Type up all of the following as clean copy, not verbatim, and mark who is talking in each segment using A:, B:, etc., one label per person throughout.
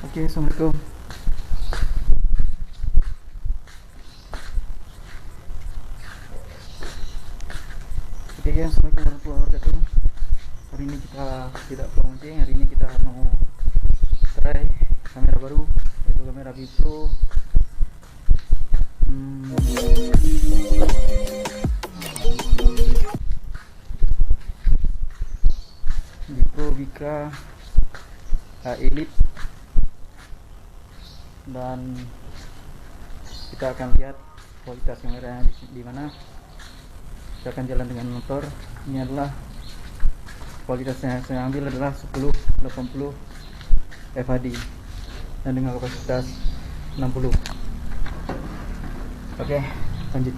A: Oke, assalamualaikum. Oke, ya, assalamualaikum warahmatullahi wabarakatuh. Hari ini kita tidak pulang mancing. Hari ini kita mau try kamera baru, yaitu kamera Vipro. Vipro Vika Elite, dan kita akan lihat kualitas kameranya di mana. Kita akan jalan dengan motor. Ini adalah kualitasnya yang saya ambil adalah 1080 FHD dan dengan kapasitas 60. Oke, lanjut.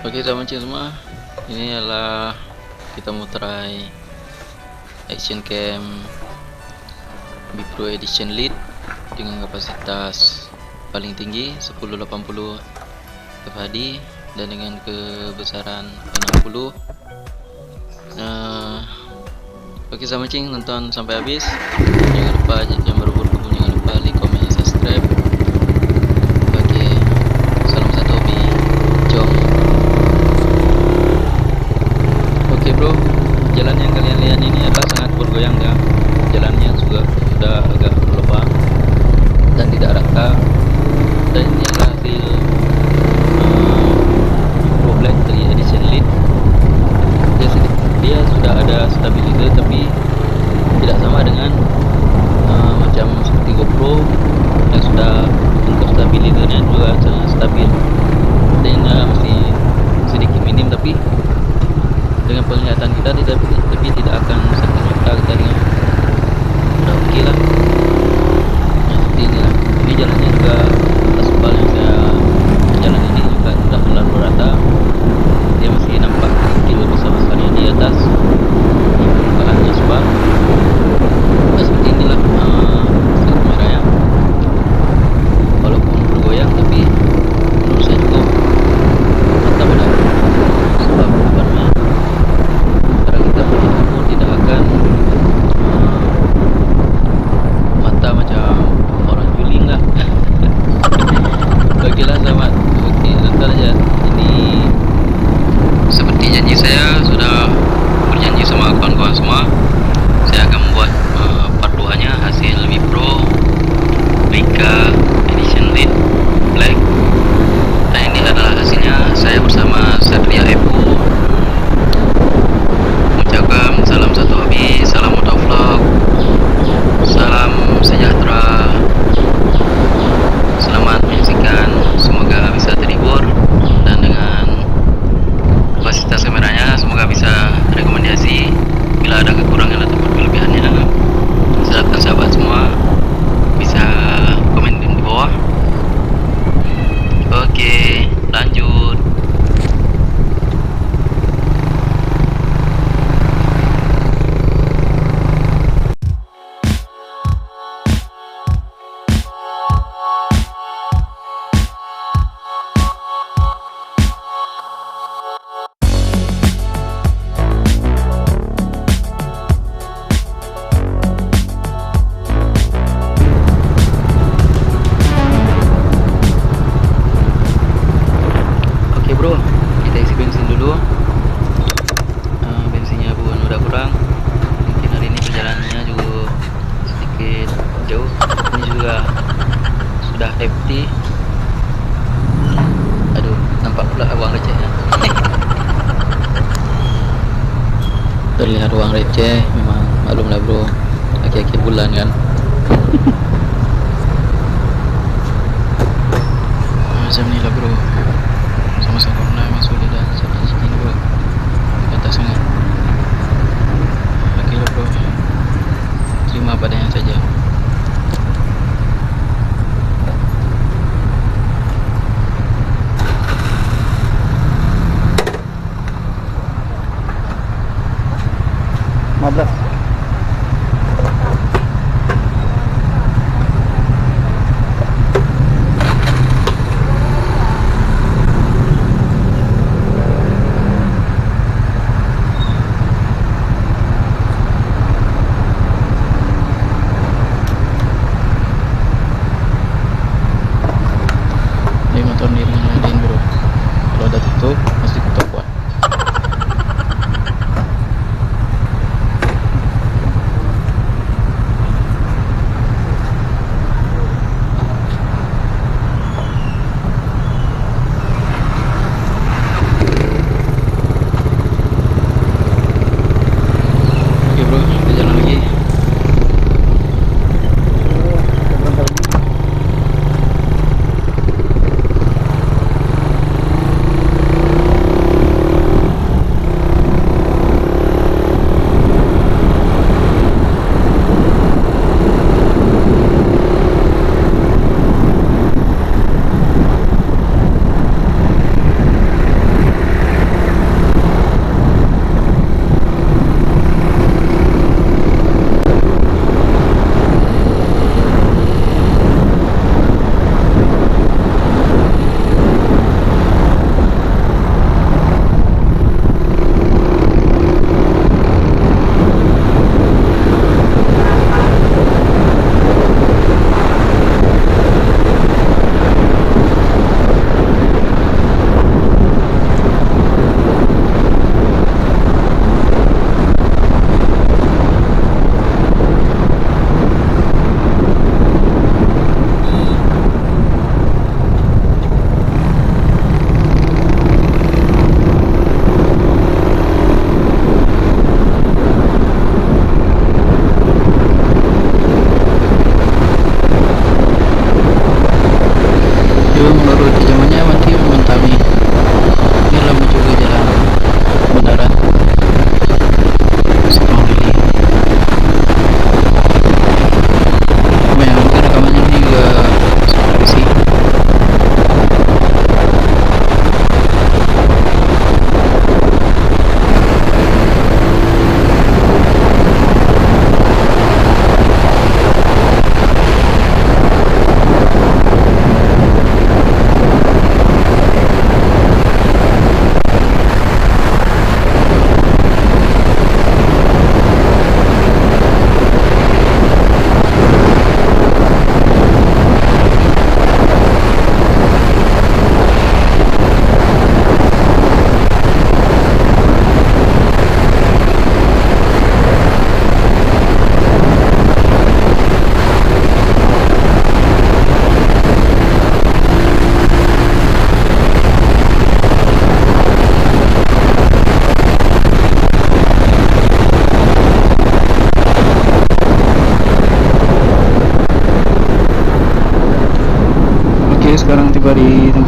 B: Oke teman-teman semua, ini adalah kita mau try action cam Vipro Edition Lite dengan kapasitas paling tinggi 1080 fhd dan dengan kebesaran 60. Oke teman-teman, nonton sampai habis. Jangan lupa yang baru bergabung, jangan lupa like, comment, subscribe. Oke, salam satu hobi, jom. Oke bro, jalan yang kalian lihat ini adalah sangat bergoyang ya. Jalannya juga sudah agak berlubang dan tidak rata. Dan ini adalah hasil Vipro Black 3 Edition Lite. Dia sudah ada stabilizer, tapi tidak sama dengan macam seperti GoPro yang sudah untuk stabilizernya juga sangat stabil. Dan masih sedikit minim, tapi dengan penglihatan kita tidak akan sakit mata kita dengan udah oke lah. Nah, seperti inilah. Ini jalannya juga aspal yang saya jalan ini juga sudah terlalu rata. Dia masih nampak kilo besar-besarnya di atas permukaan aspal. Nah, seperti inilah hasil kameranya. Walaupun bergoyang, tapi menurut saya cukup mantap dah. Sebab apa namanya, kita pun tidak akan mata macam orang juling lah. Baiklah selamat. Oke, nonton aja. Ini seperti janji saya, sudah berjanji sama kawan-kawan semua, saya akan membuat part 2 nya hasil Vipro Vika Edition Lite Black. Nah, ini adalah hasilnya. Saya bersama Satria Epo mengucapkan salam satu hobi, salam motovlog, salam sejahtera, selamat menyaksikan, semoga bisa terhibur, dan dengan kapasitas kameranya semoga bisa rekomendasi. Bila ada kekurangan ataupun kelebihannya, sahabat semua bisa komen di bawah. Oke, lanjut. Bro, kita isi bensin dulu. Bensinnya pun udah kurang. Mungkin hari ini perjalanannya juga sedikit jauh. Ini juga sudah empty. Aduh, nampak pula uang recehnya. Terlihat uang receh, memang maklum lah bro, akhir-akhir bulan kan. Macam ni lah bro, sama-sama pernah masuk di dalam sini bro, kata sangat. Oke lah bro, terima padanya saja.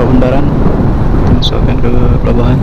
B: beberapa bundaran kita masukkan ke pelabuhan.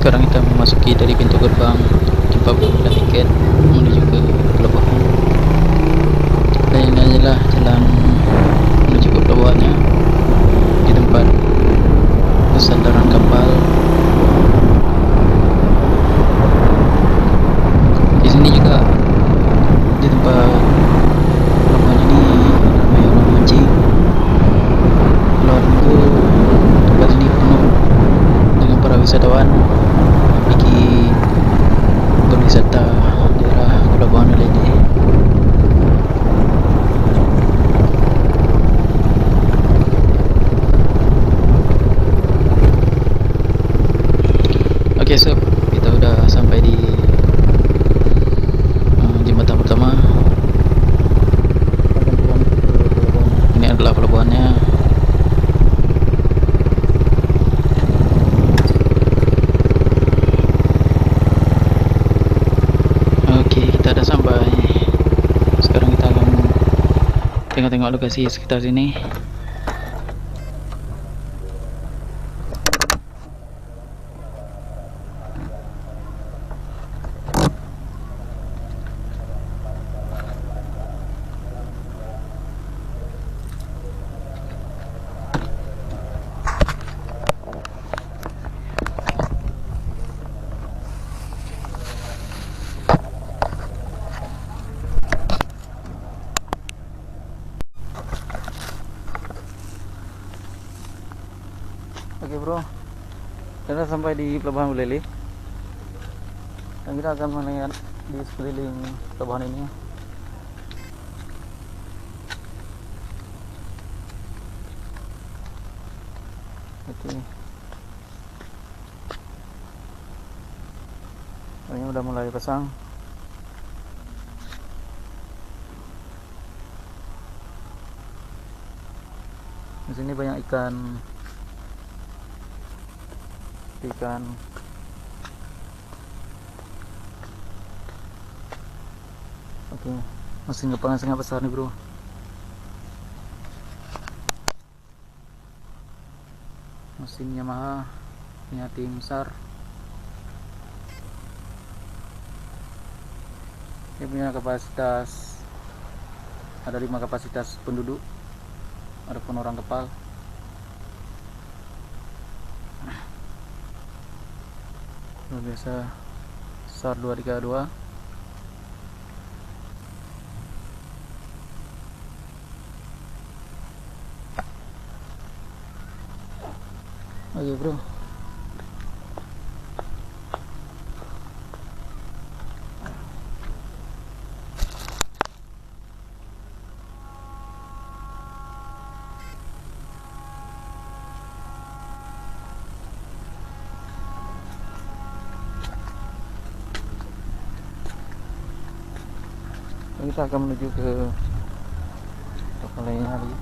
B: Sekarang kita memasuki dari pintu gerbang tempat pengambilan tiket menuju ke pelabuhan. Dan ini adalah jalan menuju ke pelabuhannya di tempat bersandar kapal. Di sini juga di tempat pelabuhan ini ramai orang mancing. Kalau minggu tempat ini penuh dengan para wisatawan pergi berwisata daerah pelabuhan ini. Oke sob, kita udah sampai di jembatan pertama. Ini adalah pelabuhannya. Kita dah sampai. Sekarang kita akan tengok-tengok lokasi sekitar sini. Oke bro, kita sampai di pelabuhan Buleleng dan kita akan melihat di sekeliling pelabuhan ini. Oke, ini udah mulai pasang. Di sini banyak ikan. Oke, mesin kapalnya sangat besar nih bro. Mesin Yamaha punya tim besar. Dia punya kapasitas, ada 5 kapasitas penduduk, adapun orang kapal. Luar biasa, SAR 232. Oke bro,
A: kita akan menuju ke kapal lainnya lagi.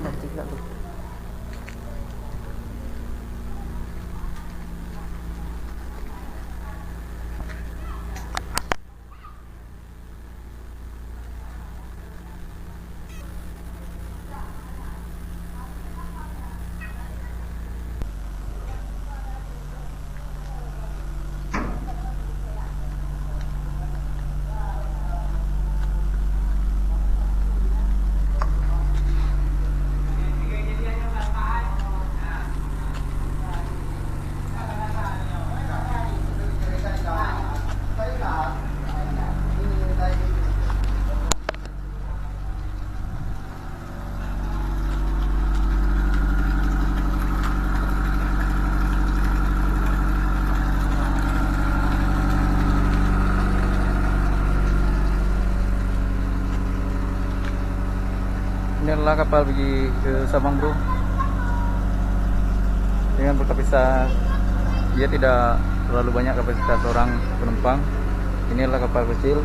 A: Nanti pula tu. Ini adalah kapal pergi ke Sabang, bro. Dengan berkapasitas, dia tidak terlalu banyak kapasitas orang penumpang. Ini adalah kapal kecil.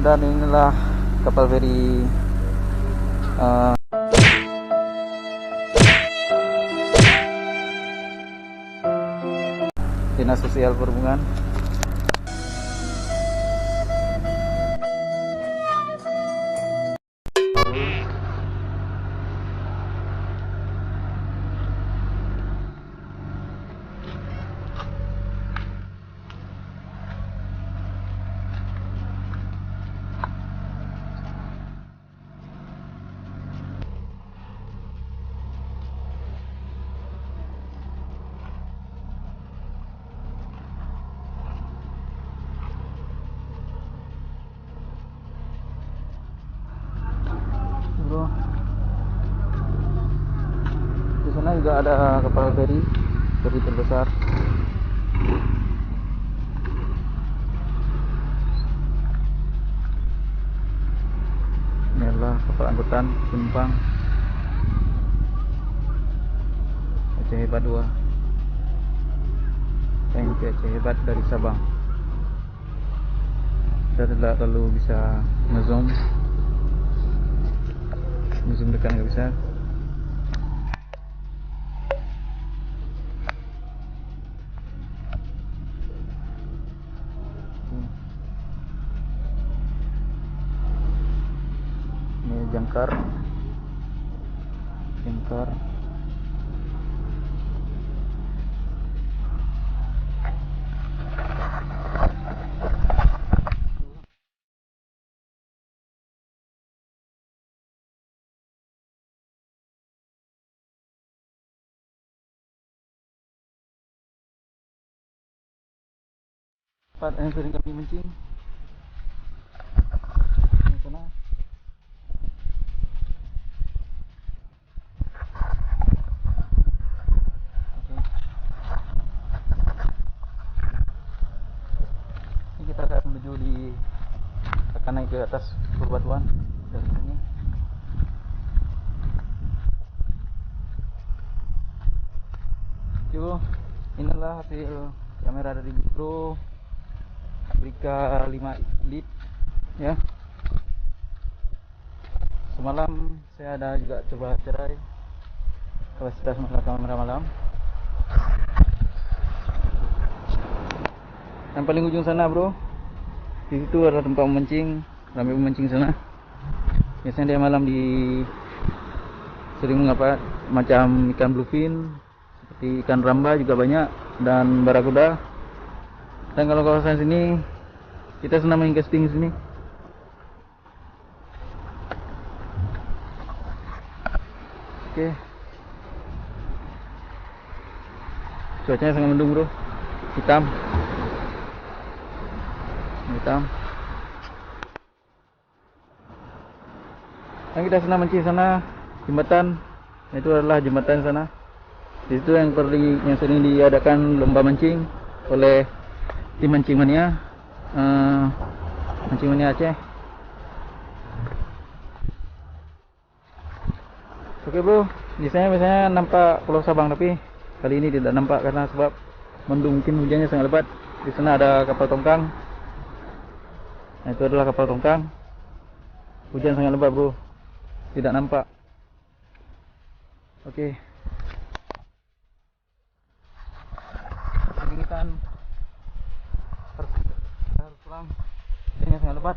A: Dan inilah kapal feri Dinas Sosial Perhubungan. Bro, di sana juga ada kapal feri terbesar. Ini adalah kapal angkutan penumpang Aceh Hebat 2. Tank Aceh Hebat dari Sabang. Kita tidak terlalu bisa ngezoom dekat nggak bisa. Ini jangkar. Tempat yang sering kami mancing di sana. Oke. Ini kita akan menuju akan naik ke atas perbatuan dari sini. Yo, inilah hasil kamera dari GoPro Brika 5 Elite ya. Semalam saya ada juga coba cerai kapasitas kamera malam. Yang paling ujung sana, bro, di situ ada tempat memancing, ramai memancing sana. Biasanya dia malam sering mengapa macam ikan bluefin, seperti ikan ramba juga banyak, dan barakuda. Dan kalau kawasan sini kita senang main casting sini. Oke. Cuacanya sangat mendung, bro. Hitam. Dan kita senang mancing sana, jembatan. Itu adalah jembatan sana. Di situ yang sering diadakan lomba mancing oleh tim Mancing Mania Aceh. Oke, bro, di sana biasanya nampak Pulau Sabang, tapi kali ini tidak nampak karena sebab mendung, mungkin hujannya sangat lebat. Di sana ada kapal tongkang. Nah, itu adalah kapal tongkang. Hujan sangat lebat bro, tidak nampak. Oke, kita harus pulang, hujannya sangat lebat.